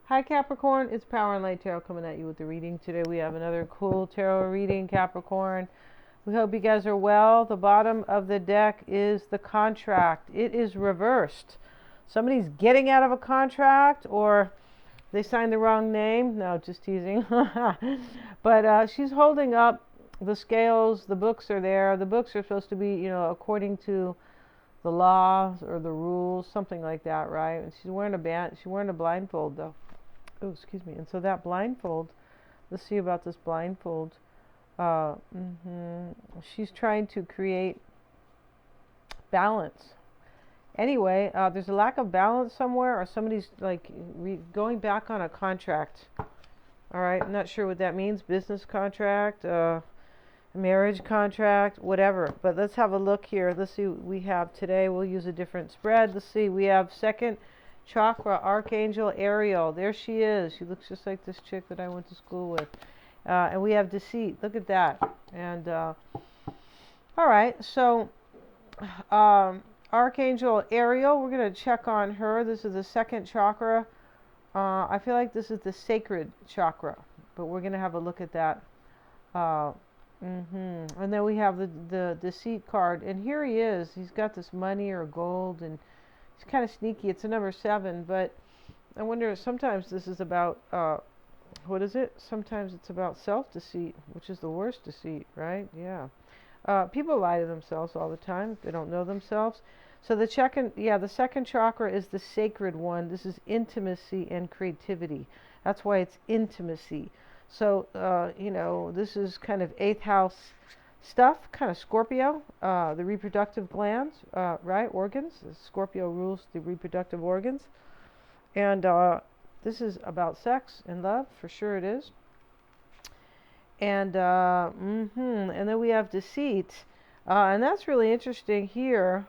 Hi Capricorn, it's Power and Light Tarot coming at you with the reading. Today we have another cool tarot reading, Capricorn. We hope you guys are well. The bottom of the deck is the contract. It is reversed. Somebody's getting out of a contract, or they signed the wrong name. No, just teasing. But she's holding up the scales. The books are there. The books are supposed to be, according to the laws or the rules, something like that, right? And she's wearing a blindfold though. Oh, excuse me. And so that blindfold, let's see about this blindfold. Uh, hmm She's trying to create balance. Anyway, there's a lack of balance somewhere, or somebody's like going back on a contract. All right, I'm not sure what that means. Business contract, marriage contract, whatever. But let's have a look here. Let's see what we have today. We'll use a different spread. Let's see. We have second chakra, Archangel Ariel. There she is. She looks just like this chick that I went to school with. And we have deceit. Look at that. And all right. So Archangel Ariel, we're going to check on her. This is the second chakra. I feel like this is the sacred chakra, but we're going to have a look at that. And then we have the deceit card. And here he is. He's got this money or gold, and it's kind of sneaky. It's a number 7, but I wonder, sometimes this is about, what is it? Sometimes it's about self-deceit, which is the worst deceit, right? Yeah. People lie to themselves all the time if they don't know themselves. So the second chakra is the sacred one. This is intimacy and creativity. That's why it's intimacy. So, this is kind of 8th house stuff, kind of Scorpio, the reproductive glands, right, organs. Scorpio rules the reproductive organs. And this is about sex and love, for sure it is. And and then we have deceit, and that's really interesting here.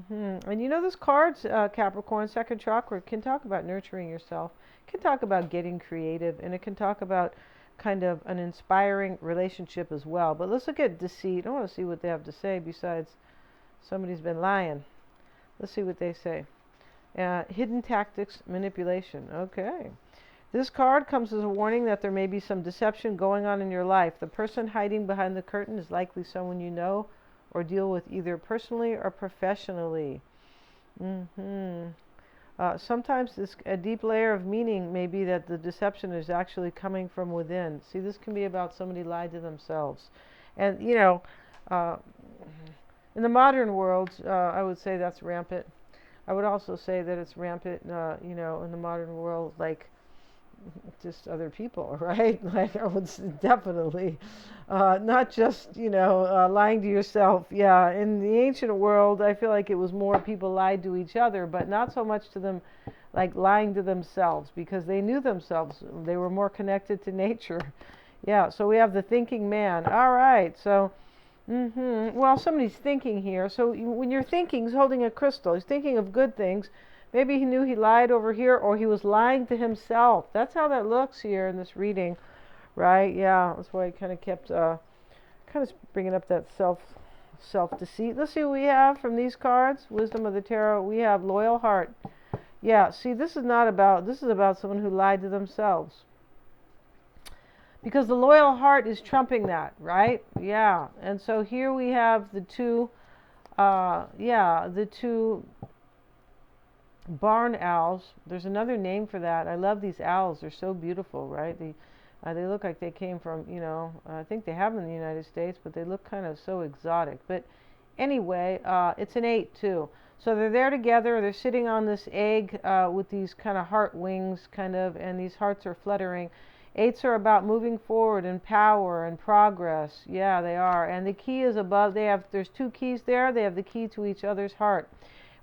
And this cards, Capricorn, second chakra, can talk about nurturing yourself, can talk about getting creative, and it can talk about kind of an inspiring relationship as well. But let's look at deceit. I want to see what they have to say besides somebody's been lying. Let's see what they say. Hidden tactics, manipulation. Okay. This card comes as a warning that there may be some deception going on in your life. The person hiding behind the curtain is likely someone you know or deal with either personally or professionally. Sometimes a deep layer of meaning may be that the deception is actually coming from within. See, this can be about somebody lied to themselves. And, in the modern world, I would say that's rampant. I would also say that it's rampant, in the modern world, like just other people, right? Like I would definitely, not just, lying to yourself. Yeah, in the ancient world, I feel like it was more people lied to each other, but not so much to them, like lying to themselves, because they knew themselves. They were more connected to nature. Yeah, so we have the thinking man. All right, so, well, somebody's thinking here. So when you're thinking, he's holding a crystal. He's thinking of good things. Maybe he knew he lied over here, or he was lying to himself. That's how that looks here in this reading, right? Yeah, that's why I kind of kept bringing up that self-deceit. Let's see what we have from these cards. Wisdom of the Tarot. We have loyal heart. Yeah, see, this is about someone who lied to themselves. Because the loyal heart is trumping that, right? Yeah, and so here we have the two barn owls. There's another name for that. I love these owls. They're so beautiful, right? They look like they came from, I think they have them in the United States, but they look kind of so exotic. But anyway, it's an 8 too. So they're there together. They're sitting on this egg with these kind of heart wings, and these hearts are fluttering. 8s are about moving forward and power and progress. Yeah, they are. And the key is above. There's 2 keys there. They have the key to each other's heart.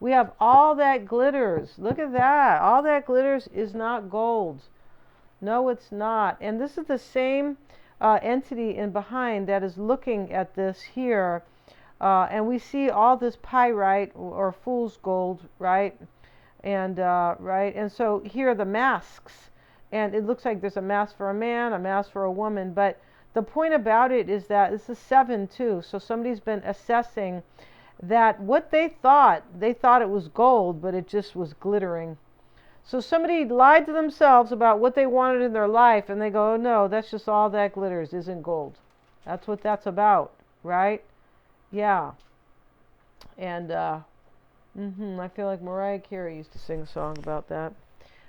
We have all that glitters. Look at that. All that glitters is not gold. No, it's not. And this is the same entity in behind that is looking at this here. And we see all this pyrite or fool's gold, right? And right. And so here are the masks. And it looks like there's a mask for a man, a mask for a woman. But the point about it is that this is 7 too. So somebody's been assessing that what they thought it was gold, but it just was glittering. So somebody lied to themselves about what they wanted in their life, and they go, oh no, that's just all that glitters isn't gold. That's what that's about, right? Yeah. And I feel like Mariah Carey used to sing a song about that.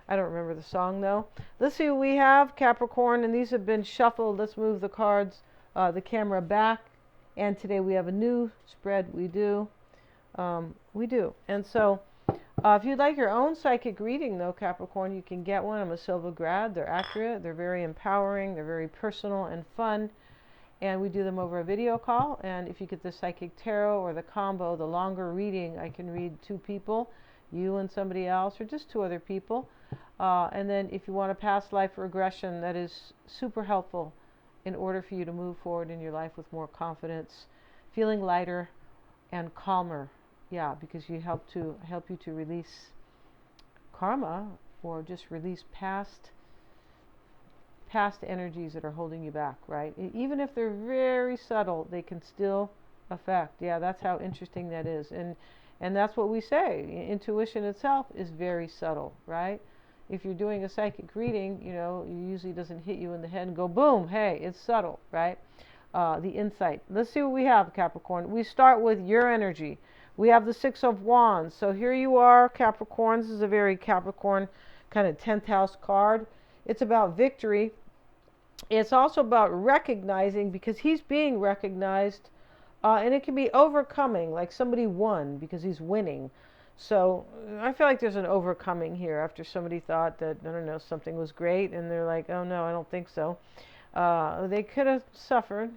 I don't remember the song though. Let's see what we have, Capricorn, and these have been shuffled. Let's move the cards, the camera back. And today we have a new spread. We do. And so if you'd like your own psychic reading though, Capricorn, you can get one. I'm a Silva grad. They're accurate. They're very empowering. They're very personal and fun. And we do them over a video call. And if you get the psychic tarot or the combo, the longer reading, I can read 2 people, you and somebody else, or just 2 other people. And then if you want a past life regression, that is super helpful in order for you to move forward in your life with more confidence, feeling lighter and calmer. Yeah, because you help you to release karma, or just release past energies that are holding you back, right? Even if they're very subtle, they can still affect. Yeah, that's how interesting that is. And that's what we say. Intuition itself is very subtle, right? If you're doing a psychic reading, it usually doesn't hit you in the head and go boom, hey, it's subtle, right? The insight. Let's see what we have, Capricorn. We start with your energy. We have the 6 of Wands. So here you are, Capricorn. This is a very Capricorn kind of 10th house card. It's about victory. It's also about recognizing, because he's being recognized, and it can be overcoming, like somebody won because he's winning. So I feel like there's an overcoming here after somebody thought that, I don't know, something was great, and they're like, oh no, I don't think so. They could have suffered,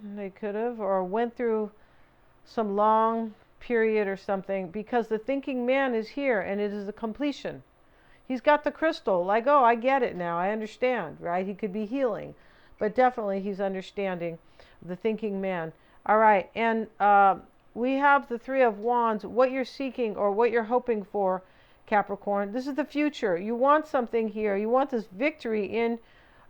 or went through some long period or something, because the thinking man is here, and it is a completion. He's got the crystal, like, oh, I get it now, I understand, right? He could be healing, but definitely he's understanding, the thinking man. All right, and we have the 3 of Wands. What you're seeking or what you're hoping for, Capricorn, this is the future. You want something here. You want this victory in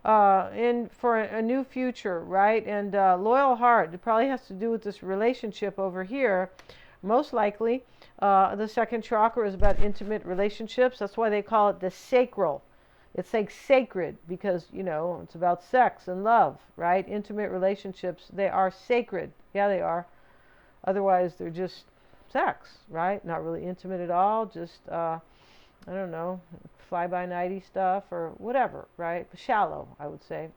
for a new future, right? And loyal heart, it probably has to do with this relationship over here. Most likely, the 2nd chakra is about intimate relationships. That's why they call it the sacral. It's like sacred because, it's about sex and love, right? Intimate relationships, they are sacred. Yeah, they are. Otherwise, they're just sex, right? Not really intimate at all. Just, I don't know, fly-by-nighty stuff or whatever, right? Shallow, I would say.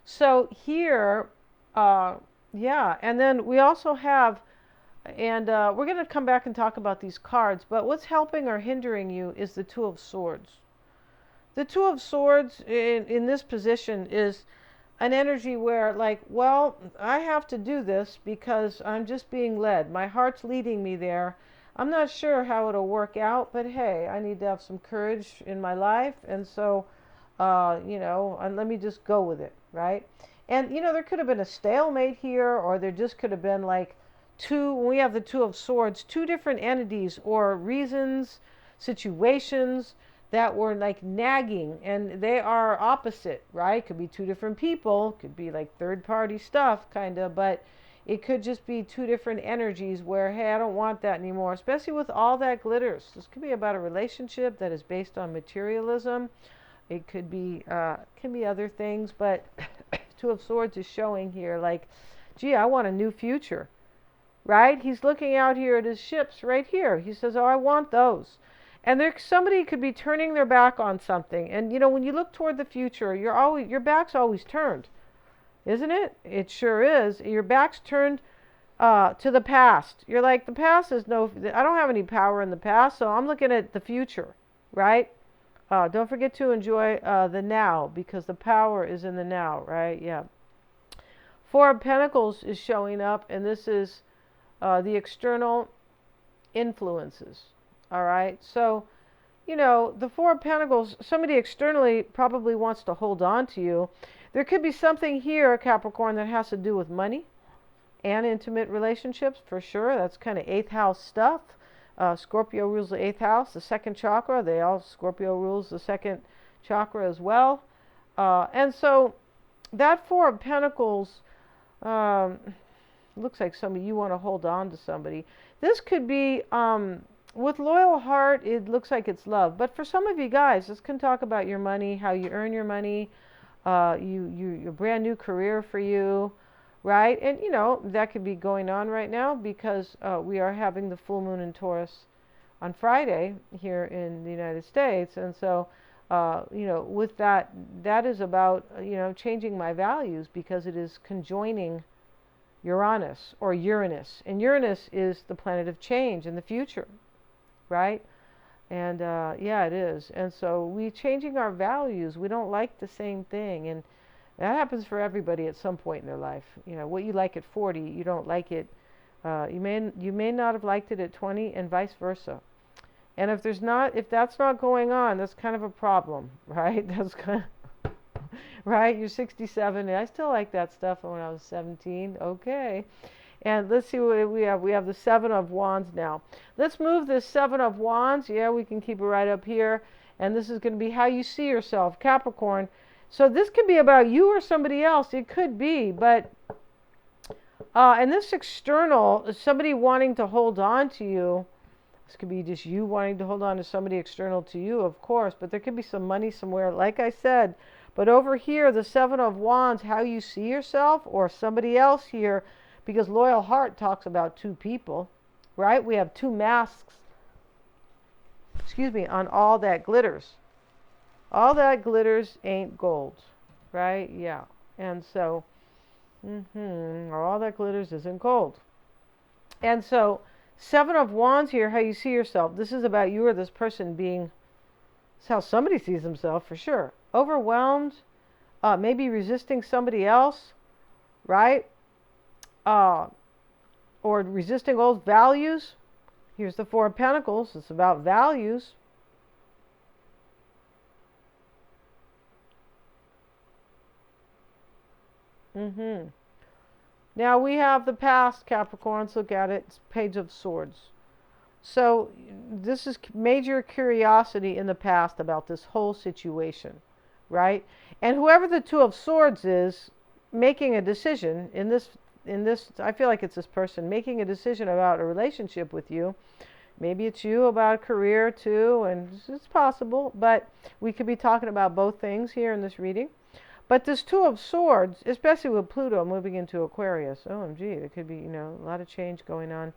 So here, yeah, and then we also have, and we're going to come back and talk about these cards, but what's helping or hindering you is the 2 of Swords. The 2 of Swords in this position is an energy where, like, well, I have to do this because I'm just being led. My heart's leading me there. I'm not sure how it'll work out, but hey, I need to have some courage in my life. And so, and let me just go with it, right? And, there could have been a stalemate here, or there just could have been like when we have the 2 of Swords, 2 different entities or reasons, situations that were like nagging, and they are opposite, right? Could be 2 different people, could be like third party stuff kind of, but it could just be 2 different energies where, hey, I don't want that anymore, especially with all that glitters. This could be about a relationship that is based on materialism. It could be other things, but 2 of Swords is showing here like, gee, I want a new future, right? He's looking out here at his ships right here. He says, oh, I want those. And somebody could be turning their back on something. And, when you look toward the future, your back's always turned, isn't it? It sure is. Your back's turned to the past. You're like, the past is I don't have any power in the past, so I'm looking at the future, right? Don't forget to enjoy the now, because the power is in the now, right? Yeah. 4 of Pentacles is showing up, and this is the external influences. All right, so, the 4 of Pentacles, somebody externally probably wants to hold on to you. There could be something here, Capricorn, that has to do with money and intimate relationships, for sure. That's kind of 8th house stuff. Scorpio rules the 8th house, the 2nd chakra. Scorpio rules the 2nd chakra as well. And so that 4 of Pentacles looks like you want to hold on to somebody. This could be With loyal heart, it looks like it's love. But for some of you guys, this can talk about your money, how you earn your money, your brand new career for you, right? And that could be going on right now because we are having the full moon in Taurus on Friday here in the United States. And so, with that, that is about, changing my values because it is conjoining Uranus or Uranus. And Uranus is the planet of change in the future, right? And yeah, it is. And so we changing our values. We don't like the same thing. And that happens for everybody at some point in their life. What you like at 40, you don't like it. You may not have liked it at 20 and vice versa. And if that's not going on, that's kind of a problem, right? That's kind of, right? You're 67. And I still like that stuff when I was 17. Okay. And let's see what we have. We have the Seven of Wands now. Let's move this Seven of Wands. Yeah, we can keep it right up here. And this is going to be how you see yourself, Capricorn. So this could be about you or somebody else. It could be. But, and this external, somebody wanting to hold on to you. This could be just you wanting to hold on to somebody external to you, of course. But there could be some money somewhere, like I said. But over here, the Seven of Wands, how you see yourself or somebody else here. Because loyal heart talks about two people, right? We have two masks, on all that glitters. All that glitters ain't gold, right? Yeah. And so, all that glitters isn't gold. And so, Seven of Wands here, how you see yourself. This is about you or this person being, it's how somebody sees himself for sure. Overwhelmed, maybe resisting somebody else, right? Or resisting old values. Here's the Four of Pentacles. It's about values. Now we have the past, Capricorns. Look at it. It's Page of Swords. So this is major curiosity in the past about this whole situation, right? And whoever the Two of Swords is, making a decision in this, I feel like it's this person making a decision about a relationship with you. Maybe it's you about a career too, and it's possible, but we could be talking about both things here in this reading. But this Two of Swords, especially with Pluto moving into Aquarius, OMG, there could be, a lot of change going on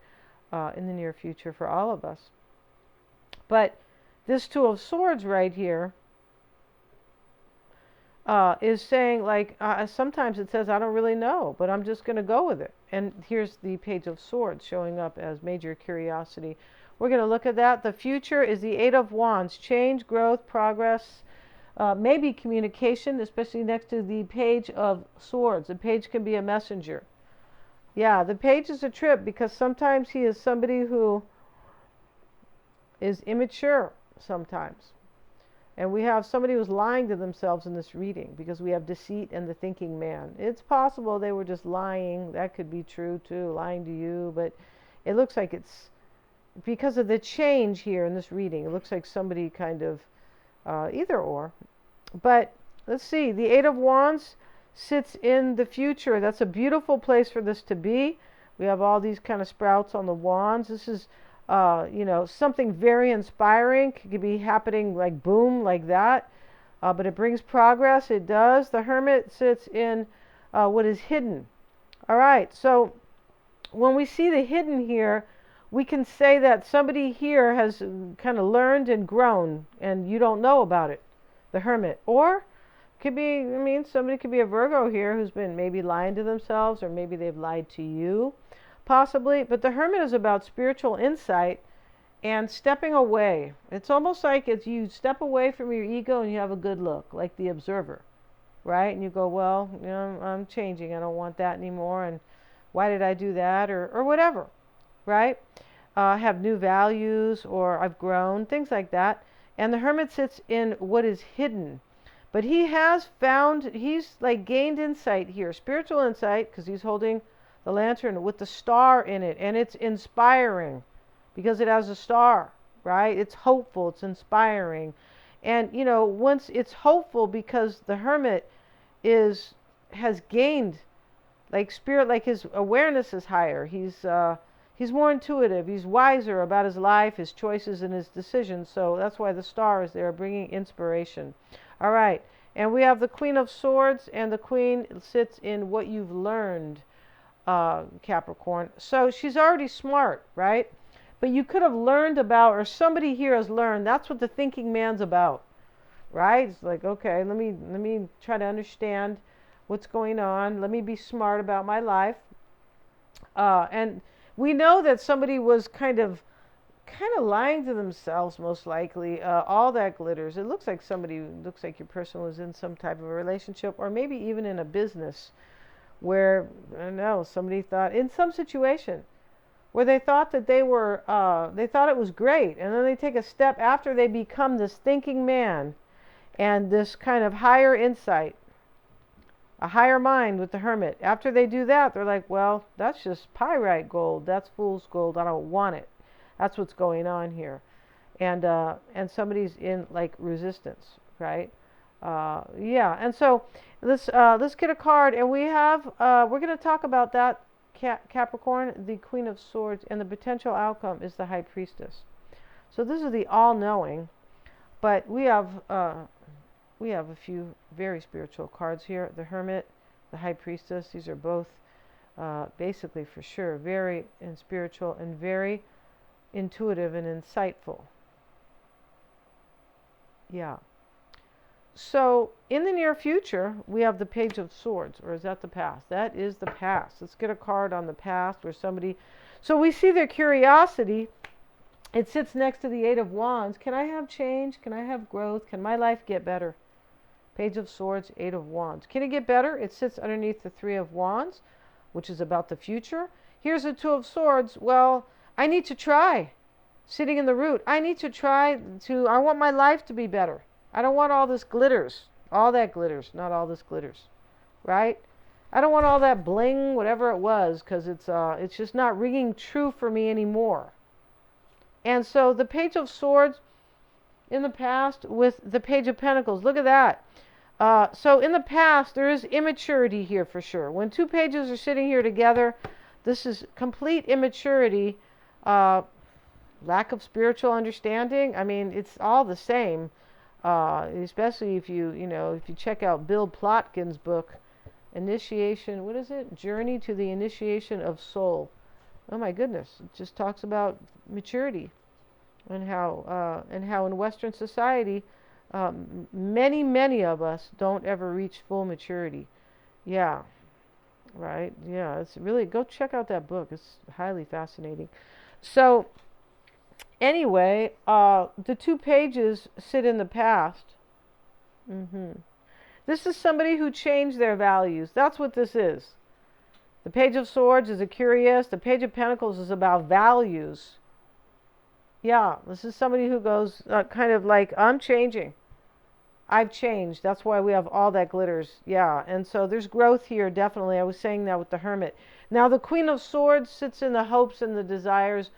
in the near future for all of us. But this Two of Swords right here is saying, like, sometimes it says, I don't really know, but I'm just going to go with it. And here's the Page of Swords showing up as major curiosity. We're going to look at that. The future is the Eight of Wands. Change, growth, progress, maybe communication, especially next to the Page of Swords. The page can be a messenger. Yeah, the page is a trip because sometimes he is somebody who is immature sometimes. And we have somebody who's lying to themselves in this reading because we have deceit and the thinking man. It's possible they were just lying. That could be true too, lying to you. But it looks like it's because of the change here in this reading. It looks like somebody kind of either or. But let's see. The Eight of Wands sits in the future. That's a beautiful place for this to be. We have all these kind of sprouts on the wands. This is something very inspiring. It could be happening like boom, like that. But it brings progress. It does. The Hermit sits in what is hidden. All right. So when we see the hidden here, we can say that somebody here has kind of learned and grown, and you don't know about it. The Hermit. Or could be, somebody could be a Virgo here who's been maybe lying to themselves, or maybe they've lied to you. Possibly, but the Hermit is about spiritual insight and stepping away. It's almost like it's you step away from your ego and you have a good look, like the observer, right? And you go, well, I'm changing. I don't want that anymore. And why did I do that? Or whatever, right? Have new values, or I've grown, things like that. And the Hermit sits in what is hidden. But he's like gained insight here, spiritual insight, because he's holding the lantern with the star in it, and it's inspiring because it has a star, right? It's hopeful, it's inspiring. And once it's hopeful because the Hermit has gained like spirit, like his awareness is higher. He's He's more intuitive. He's wiser about his life, his choices, and his decisions. So that's why the star is there, bringing inspiration. All right. And we have the Queen of Swords, and the Queen sits in what you've learned, Capricorn. So she's already smart, right? But you could have learned about, or somebody here has learned, that's what the thinking man's about, right? It's like, okay, let me try to understand what's going on. Let me be smart about my life. And we know that somebody was kind of lying to themselves, most likely. All that glitters. It looks like your person was in some type of a relationship, or maybe even in a business where, I don't know, somebody thought, in some situation, where they thought that they thought it was great. And then they take a step after they become this thinking man and this kind of higher insight, a higher mind with the Hermit. After they do that, they're like, well, that's just pyrite gold. That's fool's gold. I don't want it. That's what's going on here. And somebody's in like resistance, right? Yeah. And so let's get a card, and we're going to talk about that, Capricorn, the Queen of Swords, and the potential outcome is the High Priestess. So this is the all-knowing, but we have a few very spiritual cards here. The Hermit, the High Priestess. These are both basically, for sure, very spiritual and very intuitive and insightful. Yeah. So in the near future, we have the Page of Swords, or is that the past? That is the past. Let's get a card on the past where somebody... So we see their curiosity. It sits next to the Eight of Wands. Can I have change? Can I have growth? Can my life get better? Page of Swords, Eight of Wands. Can it get better? It sits underneath the Three of Wands, which is about the future. Here's the Two of Swords. Well, I need to try. Sitting in the root. I need to try to... I want my life to be better. I don't want all this glitters. All that glitters. Not all this glitters. Right? I don't want all that bling, whatever it was, because it's just not ringing true for me anymore. And so the Page of Swords in the past with the Page of Pentacles. Look at that. So in the past, there is immaturity here for sure. When two pages are sitting here together, this is complete immaturity, lack of spiritual understanding. I mean, it's all the same, especially if you check out Bill Plotkin's book, Initiation, what is it? Journey to the Initiation of Soul. Oh my goodness, it just talks about maturity and how in Western society, many of us don't ever reach full maturity. Yeah, right. Yeah, it's really, go check out that book. It's highly fascinating. So anyway, the two pages sit in the past. This is somebody who changed their values. That's what this is. The Page of Swords is a curious. The Page of Pentacles is about values. Yeah, this is somebody who goes kind of like, I'm changing. I've changed. That's why we have all that glitters. Yeah, and so there's growth here, definitely. I was saying that with the Hermit. Now, the Queen of Swords sits in the hopes and the desires.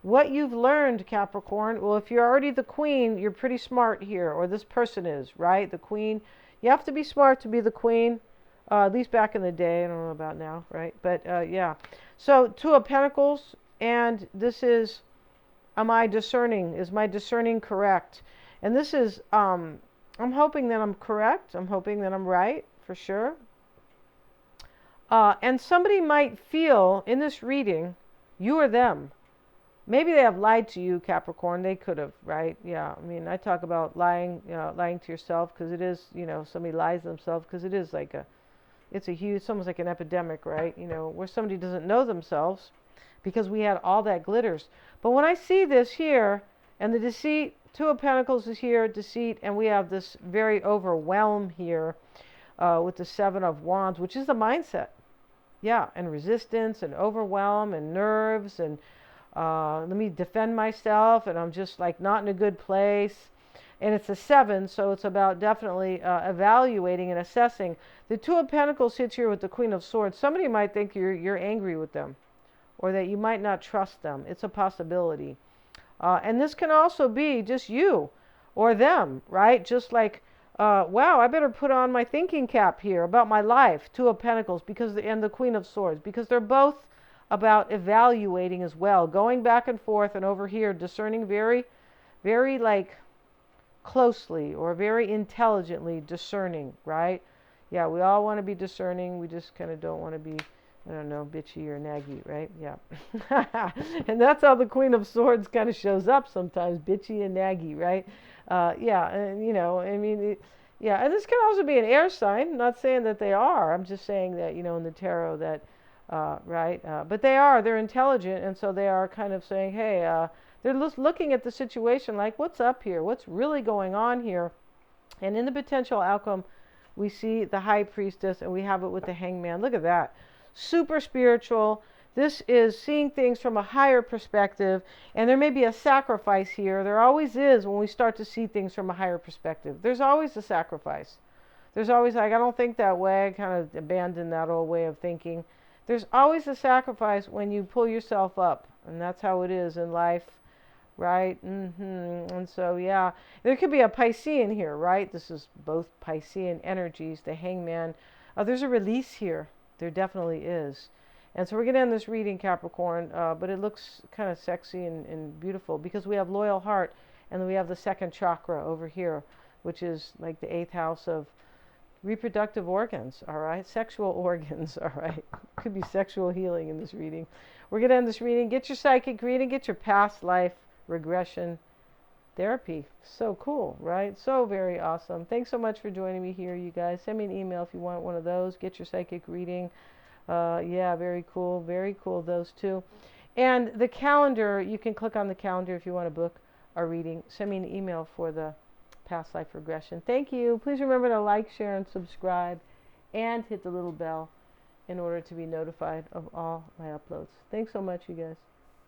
What you've learned, Capricorn, well, if you're already the Queen, you're pretty smart here, or this person is, right? The Queen. You have to be smart to be the Queen, at least back in the day. I don't know about now, right? But, yeah. So, Two of Pentacles, and this is, am I discerning? Is my discerning correct? And this is, I'm hoping that I'm correct. I'm hoping that I'm right, for sure. And somebody might feel, in this reading, you or them. Maybe they have lied to you, Capricorn. They could have, right? Yeah. I mean, I talk about lying to yourself, because it is, somebody lies to themselves, because it is like it's almost like an epidemic, right? Where somebody doesn't know themselves, because we had all that glitters. But when I see this here, and the deceit, Two of Pentacles is here, deceit, and we have this very overwhelm here with the Seven of Wands, which is the mindset. Yeah, and resistance, and overwhelm, and nerves, and let me defend myself, and I'm just like not in a good place. And it's a 7, so it's about definitely evaluating and assessing. The Two of Pentacles sits here with the Queen of Swords. Somebody might think you're angry with them, or that you might not trust them. It's a possibility. And this can also be just you or them, right? Just like, wow, I better put on my thinking cap here about my life. Two of Pentacles, and the Queen of Swords, because they're both about evaluating as well, going back and forth and over here, discerning very, very like closely or very intelligently discerning, right? Yeah, we all want to be discerning. We just kind of don't want to be, I don't know, bitchy or naggy, right? Yeah. And that's how the Queen of Swords kind of shows up sometimes, bitchy and naggy, right? Yeah, and you know, I mean, yeah, and this can also be an air sign. I'm not saying that they are. I'm just saying that, you know, in the tarot that, right? But they are, they're intelligent, and so they are kind of saying, hey, they're looking at the situation like, what's up here? What's really going on here? And in the potential outcome, we see the High Priestess, and we have it with the Hangman. Look at that. Super spiritual. This is seeing things from a higher perspective, and there may be a sacrifice here. There always is when we start to see things from a higher perspective. There's always a sacrifice. There's always like, I don't think that way. I kind of abandoned that old way of thinking. There's always a sacrifice when you pull yourself up, and that's how it is in life, right? And so, yeah, there could be a Piscean here, right? This is both Piscean energies, the Hangman. There's a release here. There definitely is. And so we're going to end this reading, Capricorn, but it looks kind of sexy and beautiful because we have loyal heart, and then we have the second chakra over here, which is like the 8th house of reproductive organs, all right? Sexual organs, all right? Could be sexual healing in this reading. We're going to end this reading. Get your psychic reading, get your past life regression therapy. So cool, right? So very awesome. Thanks so much for joining me here, you guys. Send me an email if you want one of those. Get your psychic reading. Yeah, very cool. Very cool, those two. And the calendar, you can click on the calendar if you want to book a reading. Send me an email for the past life regression. Thank you. Please remember to like, share, and subscribe, and hit the little bell in order to be notified of all my uploads. Thanks so much, you guys.